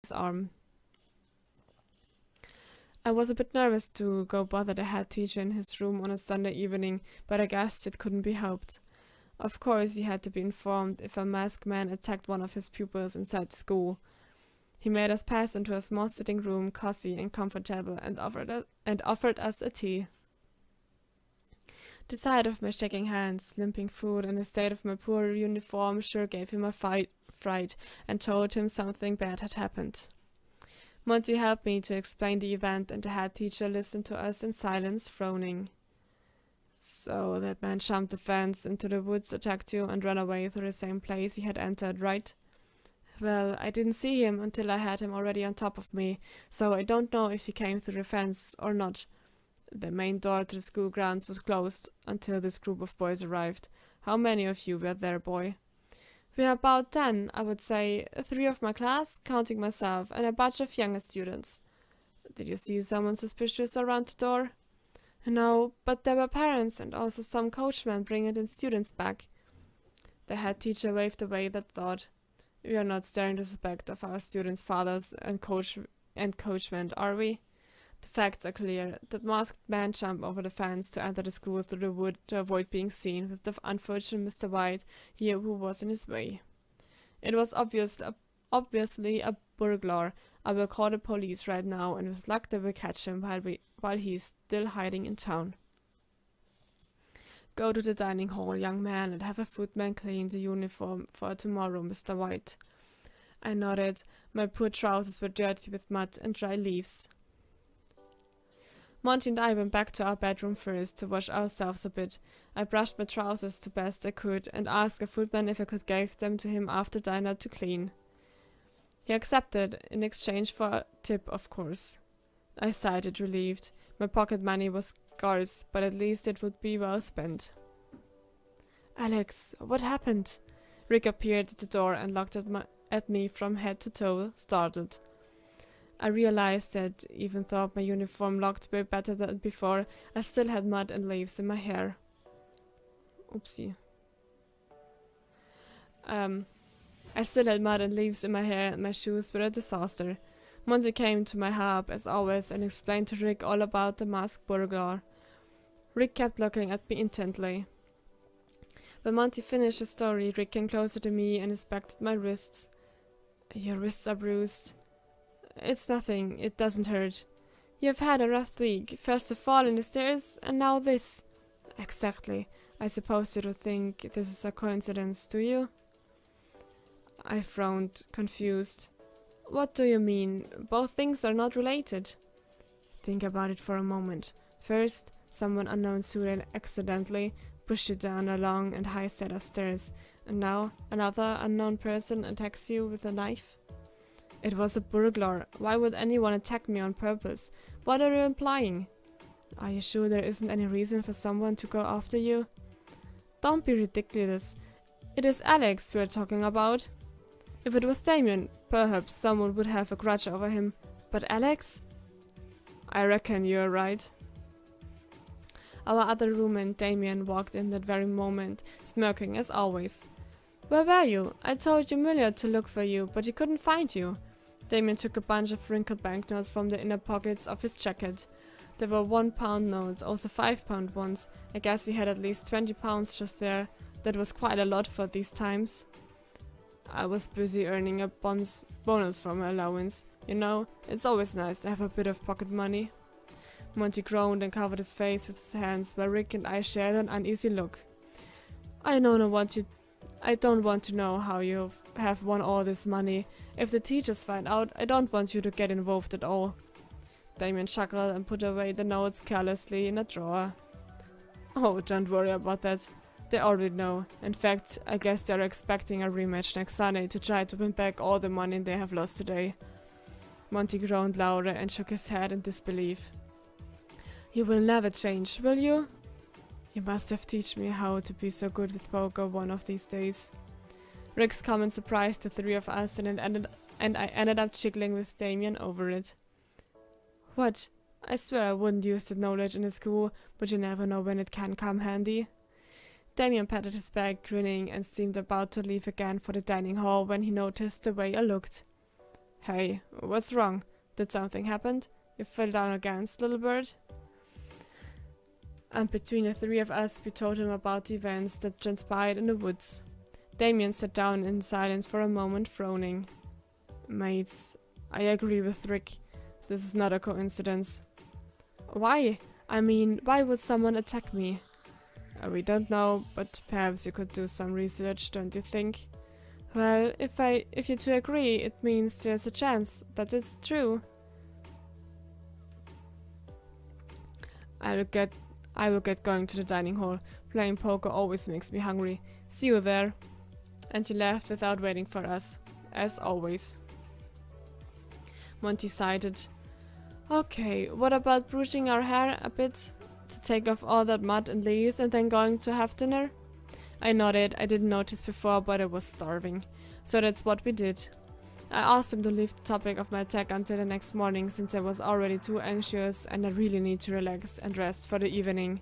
Rick's arm. I was a bit nervous to go bother the head teacher in his room on a Sunday evening, but I guessed it couldn't be helped. Of course, he had to be informed if a masked man attacked one of his pupils inside the school. He made us pass into a small sitting room, cozy and comfortable, and offered us a tea. The sight of my shaking hands, limping foot, and the state of my poor uniform sure gave him a fright and told him something bad had happened. Monty helped me to explain the event, and the head teacher listened to us in silence, frowning. So that man jumped the fence into the woods, attacked you, and ran away through the same place he had entered, right? Well, I didn't see him until I had him already on top of me, so I don't know if he came through the fence or not. The main door to the school grounds was closed until this group of boys arrived. How many of you were there, boy? We are about 10, I would say, 3 of my class, counting myself, and a bunch of younger students. Did you see someone suspicious around the door? No, but there were parents and also some coachmen bringing in students back. The head teacher waved away that thought. We are not staring the suspect of our students' fathers and coachmen, are we? The facts are clear. That masked man jumped over the fence to enter the school through the wood to avoid being seen with the unfortunate Mr. White here who was in his way. It was obviously a burglar. I will call the police right now, and with luck they will catch him while he is still hiding in town. Go to the dining hall, young man, and have a footman clean the uniform for tomorrow, Mr. White. I nodded. My poor trousers were dirty with mud and dry leaves. Monty and I went back to our bedroom first to wash ourselves a bit. I brushed my trousers the best I could and asked a footman if I could give them to him after dinner to clean. He accepted, in exchange for a tip, of course. I sighed, relieved. My pocket money was scarce, but at least it would be well spent. Alex, what happened? Rick appeared at the door and looked at me from head to toe, startled. I realized that, even though my uniform looked way better than before, I still had mud and leaves in my hair. Oopsie. I still had mud and leaves in my hair, and my shoes were a disaster. Monty came to my help, as always, and explained to Rick all about the masked burglar. Rick kept looking at me intently. When Monty finished his story, Rick came closer to me and inspected my wrists. Your wrists are bruised. It's nothing, it doesn't hurt. You've had a rough week, first a fall in the stairs, and now this. Exactly. I suppose you don't think this is a coincidence, do you? I frowned, confused. What do you mean? Both things are not related. Think about it for a moment. First, someone unknown accidentally pushed you down a long and high set of stairs, and now another unknown person attacks you with a knife. It was a burglar. Why would anyone attack me on purpose? What are you implying? Are you sure there isn't any reason for someone to go after you? Don't be ridiculous. It is Alex we're talking about. If it was Damien, perhaps someone would have a grudge over him. But Alex? I reckon you're right. Our other roommate, Damien, walked in that very moment, smirking as always. Where were you? I told Emilia to look for you, but he couldn't find you. Damien took a bunch of wrinkled banknotes from the inner pockets of his jacket. There were £1 notes, also £5 ones. I guess he had at least £20 just there. That was quite a lot for these times. I was busy earning a bonus from my allowance. You know, it's always nice to have a bit of pocket money. Monty groaned and covered his face with his hands, while Rick and I shared an uneasy look. I don't want to know how you have won all this money. If the teachers find out, I don't want you to get involved at all. Damien chuckled and put away the notes carelessly in a drawer. Oh, don't worry about that. They already know. In fact, I guess they're expecting a rematch next Sunday to try to win back all the money they have lost today. Monty groaned louder and shook his head in disbelief. You will never change, will you? You must have taught me how to be so good with poker one of these days. Rick's comment surprised the three of us, and I ended up giggling with Damien over it. What? I swear I wouldn't use that knowledge in a school, but you never know when it can come handy. Damien patted his back, grinning, and seemed about to leave again for the dining hall when he noticed the way I looked. Hey, what's wrong? Did something happen? You fell down again, little bird? And between the three of us, we told him about the events that transpired in the woods. Damien sat down in silence for a moment, frowning. Mates, I agree with Rick. This is not a coincidence. Why? I mean, why would someone attack me? We don't know, but perhaps you could do some research, don't you think? Well, if you two agree, it means there's a chance that it's true. I will get going to the dining hall. Playing poker always makes me hungry. See you there. And he left without waiting for us, as always. Monty sighed. Okay, what about brushing our hair a bit to take off all that mud and leaves and then going to have dinner? I nodded. I didn't notice before, but I was starving. So that's what we did. I asked him to leave the topic of my attack until the next morning since I was already too anxious and I really need to relax and rest for the evening.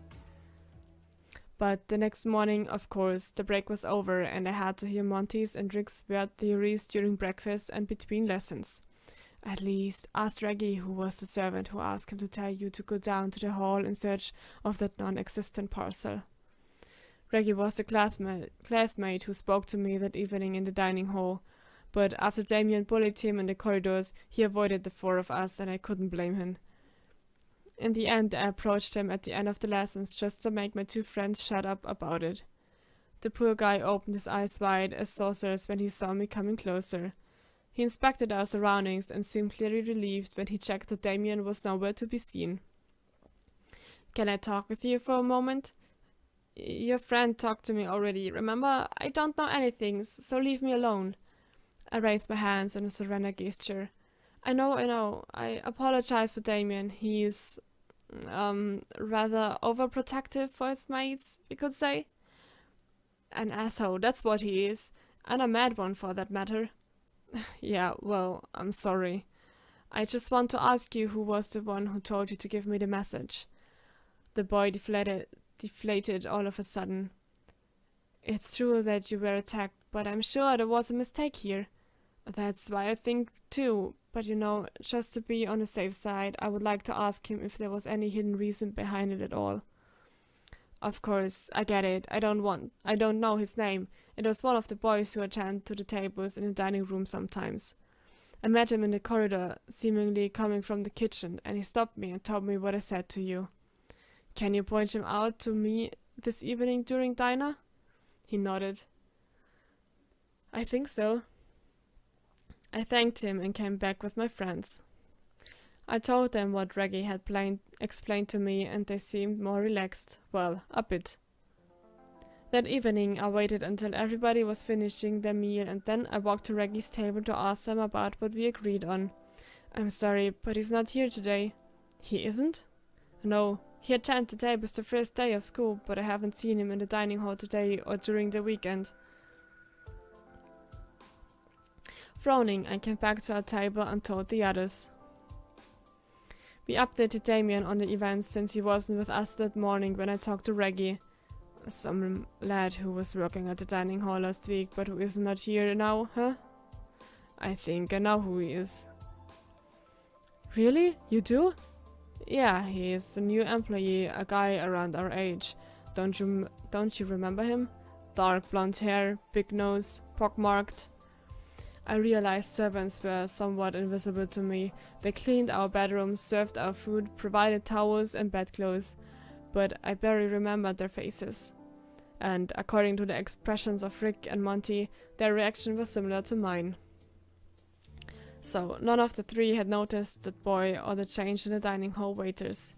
But the next morning, of course, the break was over and I had to hear Monty's and Rick's weird theories during breakfast and between lessons. At least, asked Reggie, who was the servant who asked him to tell you to go down to the hall in search of that non-existent parcel. Reggie was the classmate who spoke to me that evening in the dining hall, but after Damien bullied him in the corridors, he avoided the four of us and I couldn't blame him. In the end, I approached him at the end of the lessons just to make my two friends shut up about it. The poor guy opened his eyes wide as saucers when he saw me coming closer. He inspected our surroundings and seemed clearly relieved when he checked that Damien was nowhere to be seen. Can I talk with you for a moment? Your friend talked to me already, remember? I don't know anything, so leave me alone. I raised my hands in a surrender gesture. I know. I apologize for Damien. He's rather overprotective for his mates, you could say. An asshole, that's what he is. And a mad one for that matter. Yeah, well, I'm sorry. I just want to ask you who was the one who told you to give me the message. The boy deflated all of a sudden. It's true that you were attacked, but I'm sure there was a mistake here. That's why I think too, but just to be on the safe side, I would like to ask him if there was any hidden reason behind it at all. Of course, I get it. I don't know his name. It was one of the boys who attend to the tables in the dining room sometimes. I met him in the corridor, seemingly coming from the kitchen, and he stopped me and told me what I said to you. Can you point him out to me this evening during dinner? He nodded. I think so. I thanked him and came back with my friends. I told them what Reggie had explained to me and they seemed more relaxed. Well, a bit. That evening I waited until everybody was finishing their meal and then I walked to Reggie's table to ask them about what we agreed on. I'm sorry, but he's not here today. He isn't? No, he attended the tables the first day of school, but I haven't seen him in the dining hall today or during the weekend. Frowning, I came back to our table and told the others. We updated Damien on the events since he wasn't with us that morning when I talked to Reggie. Some lad who was working at the dining hall last week but who is not here now, huh? I think I know who he is. Really? You do? Yeah, he is the new employee, a guy around our age. Don't you remember him? Dark blonde hair, big nose, pockmarked. I realized servants were somewhat invisible to me. They cleaned our bedrooms, served our food, provided towels and bedclothes, but I barely remembered their faces. And according to the expressions of Rick and Monty, their reaction was similar to mine. So, none of the three had noticed that boy or the change in the dining hall waiters.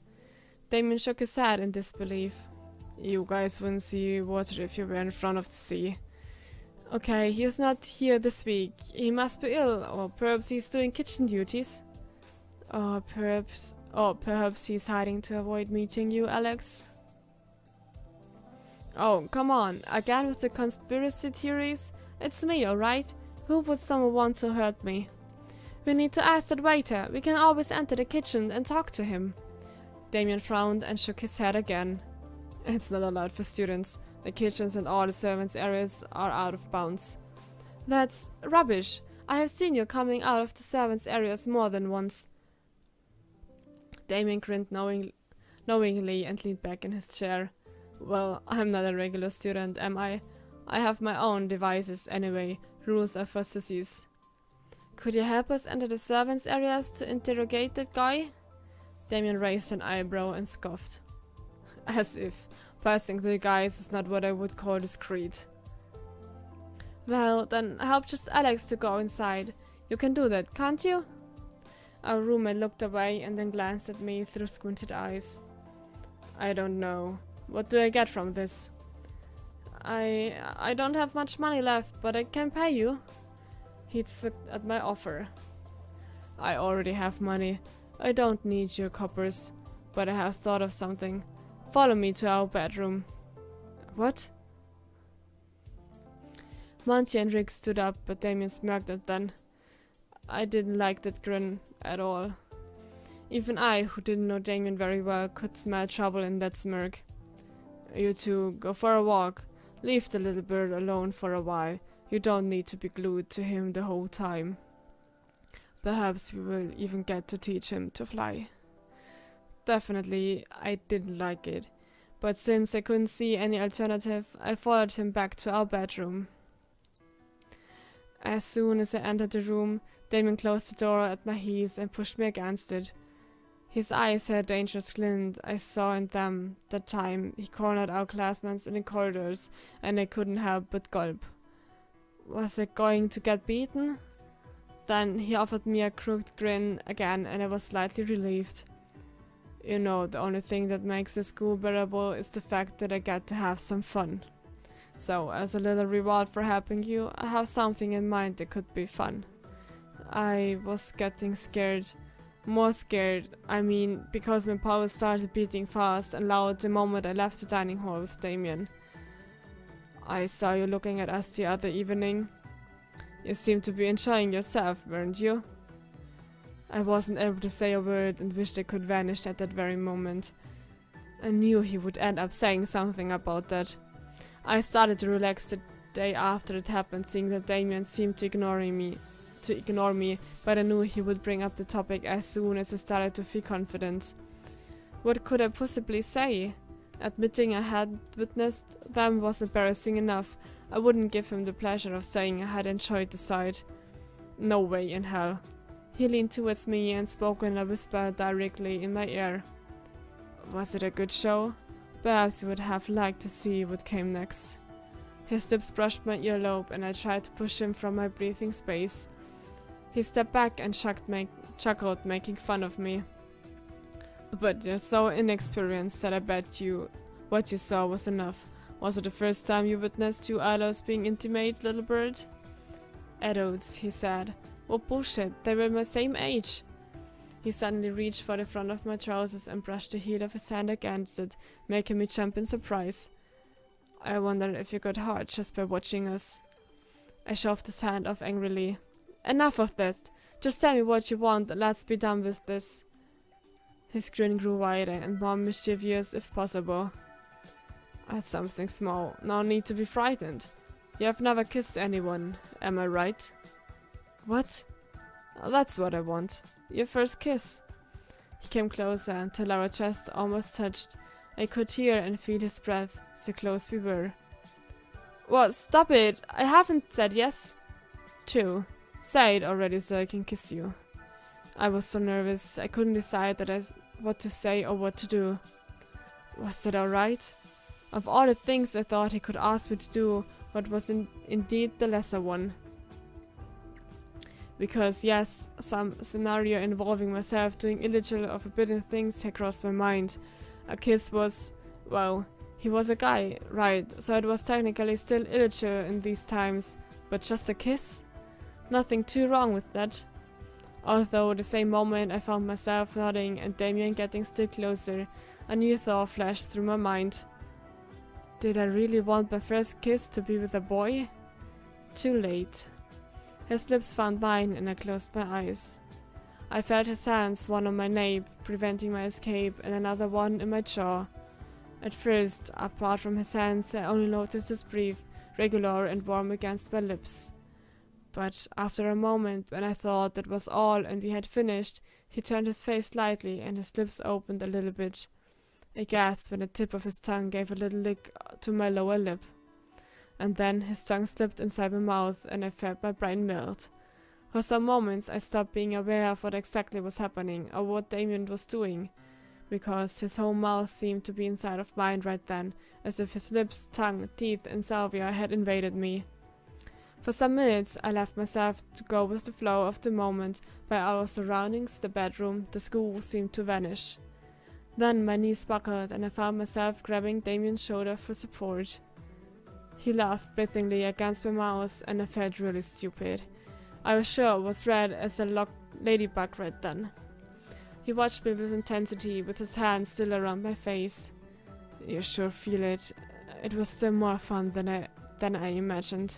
Damien shook his head in disbelief. You guys wouldn't see water if you were in front of the sea. Okay, he is not here this week. He must be ill, or perhaps he's doing kitchen duties. Or perhaps he's hiding to avoid meeting you, Alex. Oh, come on, again with the conspiracy theories? It's me, alright? Who would someone want to hurt me? We need to ask that waiter. We can always enter the kitchen and talk to him. Damien frowned and shook his head again. It's not allowed for students. The kitchens and all the servants' areas are out of bounds. That's rubbish. I have seen you coming out of the servants' areas more than once. Damien grinned knowingly and leaned back in his chair. Well, I'm not a regular student, am I? I have my own devices anyway. Rules are for sissies. Could you help us enter the servants' areas to interrogate that guy? Damien raised an eyebrow and scoffed. As if. Passing through guys is not what I would call discreet. Well, then help just Alex to go inside. You can do that, can't you? Our roommate looked away and then glanced at me through squinted eyes. I don't know. What do I get from this? I don't have much money left, but I can pay you. He'd sucked at my offer. I already have money. I don't need your coppers, but I have thought of something. Follow me to our bedroom. What? Monty and Rick stood up, but Damien smirked at them. I didn't like that grin at all. Even I, who didn't know Damien very well, could smell trouble in that smirk. You two, go for a walk. Leave the little bird alone for a while. You don't need to be glued to him the whole time. Perhaps we will even get to teach him to fly. Definitely, I didn't like it. But since I couldn't see any alternative, I followed him back to our bedroom. As soon as I entered the room, Damien closed the door at my heels and pushed me against it. His eyes had a dangerous glint I saw in them that time he cornered our classmates in the corridors, and I couldn't help but gulp. Was I going to get beaten? Then he offered me a crooked grin again, and I was slightly relieved. You know, the only thing that makes the school bearable is the fact that I get to have some fun. So, as a little reward for helping you, I have something in mind that could be fun. I was getting scared. More scared, I mean, because my pulse started beating fast and loud the moment I left the dining hall with Damien. I saw you looking at us the other evening. You seemed to be enjoying yourself, weren't you? I wasn't able to say a word and wished I could vanish at that very moment. I knew he would end up saying something about that. I started to relax the day after it happened, seeing that Damien seemed to ignore me, but I knew he would bring up the topic as soon as I started to feel confident. What could I possibly say? Admitting I had witnessed them was embarrassing enough. I wouldn't give him the pleasure of saying I had enjoyed the sight. No way in hell. He leaned towards me and spoke in a whisper directly in my ear. Was it a good show? Perhaps you would have liked to see what came next. His lips brushed my earlobe and I tried to push him from my breathing space. He stepped back and chuckled, making fun of me. But you're so inexperienced that I bet you what you saw was enough. Was it the first time you witnessed two adults being intimate, little bird? Adults, he said. What bullshit, they were my same age. He suddenly reached for the front of my trousers and brushed the heel of his hand against it, making me jump in surprise. I wondered if you got hard just by watching us. I shoved his hand off angrily. Enough of that. Just tell me what you want and let's be done with this. His grin grew wider and more mischievous if possible. That's something small. No need to be frightened. You have never kissed anyone, am I right? What? That's what I want. Your first kiss. He came closer until our chests almost touched. I could hear and feel his breath, so close we were. What? Stop it! I haven't said yes. True. Say it already so I can kiss you. I was so nervous, I couldn't decide what to say or what to do. Was that alright? Of all the things I thought he could ask me to do, what was indeed the lesser one. Because yes, some scenario involving myself doing illegal or forbidden things had crossed my mind. A kiss was, well, he was a guy, right, so it was technically still illegal in these times, but just a kiss? Nothing too wrong with that. Although the same moment I found myself nodding and Damien getting still closer, a new thought flashed through my mind. Did I really want my first kiss to be with a boy? Too late. His lips found mine and I closed my eyes. I felt his hands, one on my nape, preventing my escape, and another one in my jaw. At first, apart from his hands, I only noticed his breath, regular and warm against my lips. But after a moment, when I thought that was all and we had finished, he turned his face slightly and his lips opened a little bit. I gasped when the tip of his tongue gave a little lick to my lower lip. And then his tongue slipped inside my mouth and I felt my brain melt. For some moments I stopped being aware of what exactly was happening or what Damien was doing, because his whole mouth seemed to be inside of mine right then, as if his lips, tongue, teeth and salvia had invaded me. For some minutes I left myself to go with the flow of the moment, while our surroundings, the bedroom, the school seemed to vanish. Then my knees buckled and I found myself grabbing Damien's shoulder for support. He laughed breathingly against my mouth and I felt really stupid. I was sure it was red as a ladybug right then. He watched me with intensity, with his hand still around my face. You sure feel it. It was still more fun than I imagined.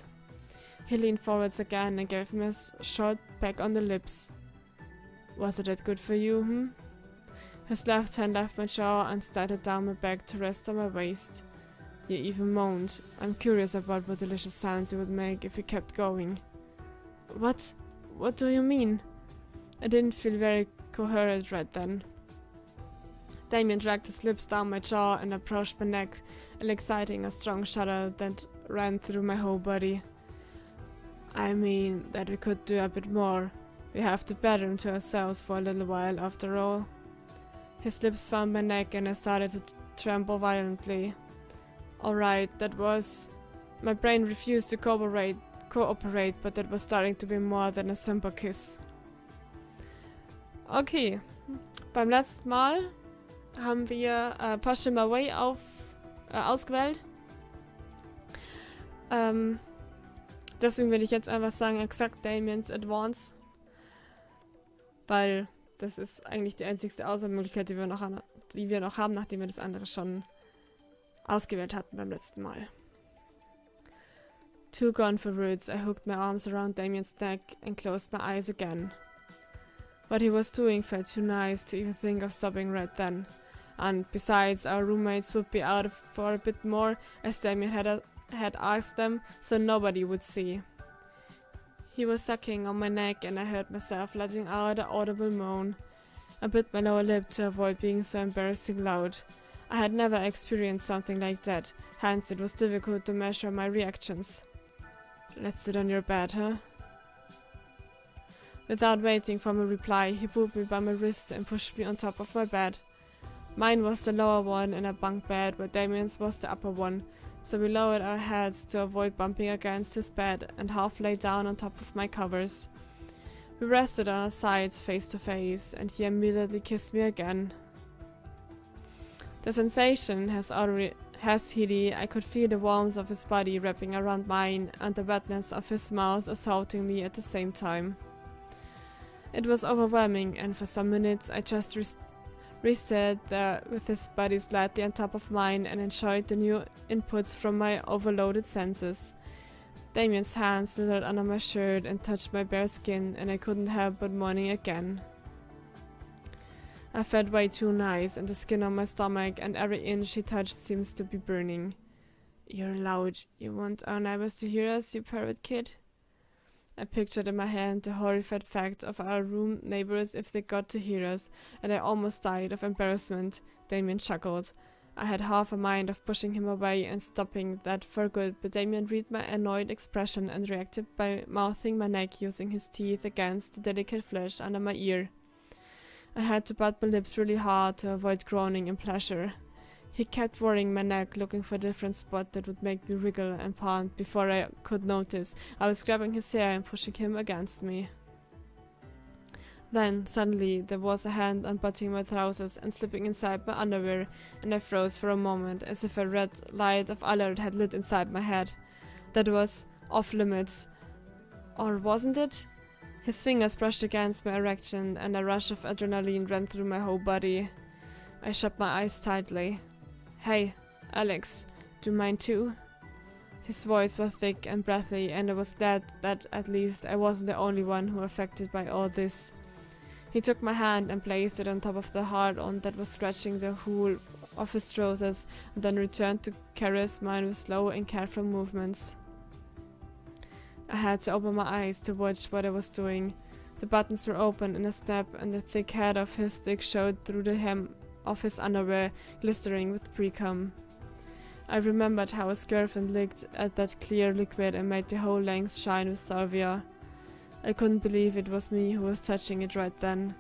He leaned forwards again and gave me a short peck on the lips. Was it that good for you, His left hand left my jaw and slided down my back to rest on my waist. He even moaned. I'm curious about what delicious sounds he would make if he kept going. What? What do you mean? I didn't feel very coherent right then. Damien dragged his lips down my jaw and approached my neck, exciting a strong shudder that ran through my whole body. I mean that we could do a bit more. We have the bedroom to ourselves for a little while after all. His lips found my neck and I started to tremble violently. Alright, that was... My brain refused to cooperate, but that was starting to be more than a simple kiss. Okay, beim letzten Mal haben wir Push Him Away ausgewählt. Deswegen will ich jetzt einfach sagen, exakt Damien's Advance. Weil das ist eigentlich die einzigste Auswahlmöglichkeit, die wir noch haben, nachdem wir das andere schon ausgewählt hatten beim letzten Mal. Too gone for words, I hooked my arms around Damien's neck and closed my eyes again. What he was doing felt too nice to even think of stopping right then. And besides, our roommates would be out for a bit more, as Damien had asked them, so nobody would see. He was sucking on my neck and I heard myself letting out an audible moan. I bit my lower lip to avoid being so embarrassing loud. I had never experienced something like that, hence it was difficult to measure my reactions. Let's sit on your bed, Without waiting for my reply, he pulled me by my wrist and pushed me on top of my bed. Mine was the lower one in a bunk bed, while Damien's was the upper one, so we lowered our heads to avoid bumping against his bed and half lay down on top of my covers. We rested on our sides face to face, and he immediately kissed me again. The sensation has heated. I could feel the warmth of his body wrapping around mine and the wetness of his mouth assaulting me at the same time. It was overwhelming, and for some minutes I just rested there with his body slightly on top of mine and enjoyed the new inputs from my overloaded senses. Damien's hand slithered under my shirt and touched my bare skin, and I couldn't help but moaning again. I felt way too nice, and the skin on my stomach and every inch he touched seems to be burning. You're loud. You want our neighbors to hear us, you parrot kid? I pictured in my hand the horrified fact of our room neighbors if they got to hear us, and I almost died of embarrassment. Damien chuckled. I had half a mind of pushing him away and stopping that for good, but Damien read my annoyed expression and reacted by mouthing my neck, using his teeth against the delicate flesh under my ear. I had to bite my lips really hard to avoid groaning in pleasure. He kept worrying my neck, looking for a different spot that would make me wriggle and pant. Before I could notice, I was grabbing his hair and pushing him against me. Then, suddenly, there was a hand unbuttoning my trousers and slipping inside my underwear, and I froze for a moment, as if a red light of alert had lit inside my head. That was off limits. Or wasn't it? His fingers brushed against my erection, and a rush of adrenaline ran through my whole body. I shut my eyes tightly. Hey, Alex, do you mind too? His voice was thick and breathy, and I was glad that at least I wasn't the only one who affected by all this. He took my hand and placed it on top of the hard-on that was scratching the hole of his trousers, and then returned to caress mine with slow and careful movements. I had to open my eyes to watch what I was doing. The buttons were open in a snap, and the thick head of his dick showed through the hem of his underwear, glistering with pre-cum. I remembered how his girlfriend licked at that clear liquid and made the whole length shine with salvia. I couldn't believe it was me who was touching it right then.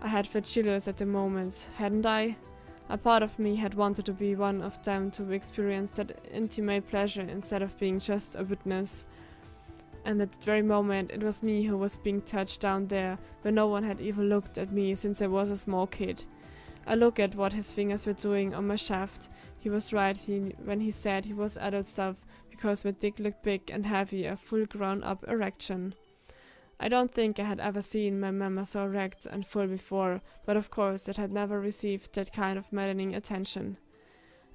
I had felt chills at the moment, hadn't I? A part of me had wanted to be one of them, to experience that intimate pleasure instead of being just a witness. And at that very moment, it was me who was being touched down there, where no one had even looked at me since I was a small kid. I looked at what his fingers were doing on my shaft. He was right when he said he was adult stuff, because my dick looked big and heavy, a full grown-up erection. I don't think I had ever seen my mama so erect and full before, but of course it had never received that kind of maddening attention.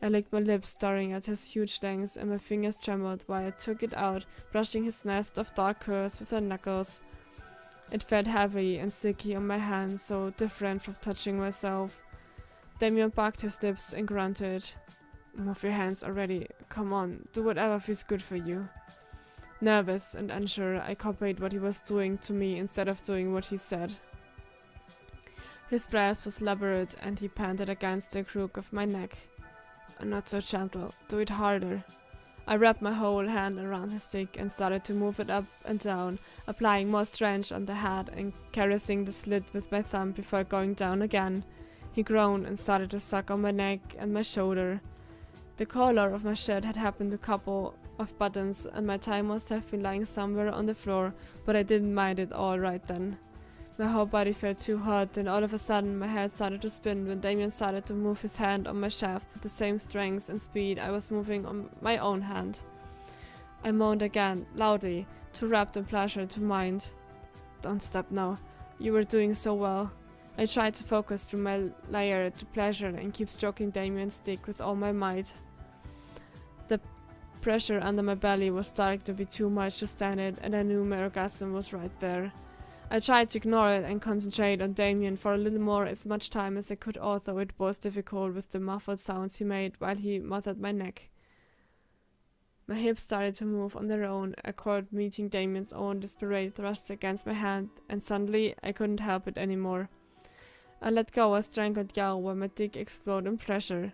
I licked my lips, staring at his huge length, and my fingers trembled while I took it out, brushing his nest of dark curls with her knuckles. It felt heavy and sticky on my hand, so different from touching myself. Damien barked his lips and grunted. "Move your hands already. Come on, do whatever feels good for you." Nervous and unsure, I copied what he was doing to me instead of doing what he said. His breath was labored, and he panted against the crook of my neck. "Not so gentle. Do it harder." I wrapped my whole hand around his dick and started to move it up and down, applying more strength on the head and caressing the slit with my thumb before going down again. He groaned and started to suck on my neck and my shoulder. The collar of my shirt had happened to couple of buttons, and my tie must have been lying somewhere on the floor, but I didn't mind it all right then. My whole body felt too hot, and all of a sudden my head started to spin when Damien started to move his hand on my shaft with the same strength and speed I was moving on my own hand. I moaned again, loudly, too rapt in pleasure to mind. "Don't stop now. You were doing so well." I tried to focus through my layer to pleasure and keep stroking Damien's dick with all my might. The pressure under my belly was starting to be too much to stand it, and I knew my orgasm was right there. I tried to ignore it and concentrate on Damien for a little more, as much time as I could, although it was difficult with the muffled sounds he made while he mothered my neck. My hips started to move on their own, a chord meeting Damien's own desperate thrust against my hand, and suddenly I couldn't help it anymore. I let go a strangled yell while my dick exploded in pleasure.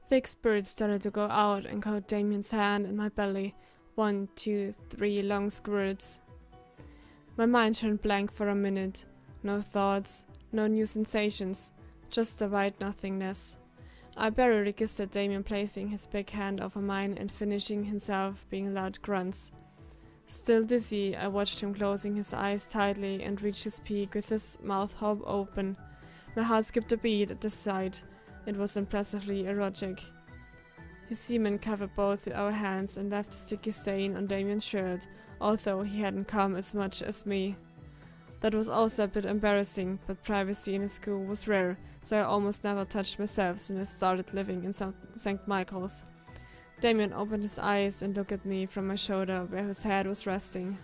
Thick spurts started to go out and coat Damien's hand in my belly. 1, 2, 3 long squirts. My mind turned blank for a minute. No thoughts, no new sensations, just a white nothingness. I barely registered Damien placing his big hand over mine and finishing himself being loud grunts. Still dizzy, I watched him closing his eyes tightly and reach his peak with his mouth half open. My heart skipped a beat at the sight. It was impressively erotic. His semen covered both our hands and left a sticky stain on Damien's shirt, although he hadn't come as much as me. That was also a bit embarrassing, but privacy in his school was rare, so I almost never touched myself since I started living in St. Michael's. Damien opened his eyes and looked at me from my shoulder where his head was resting.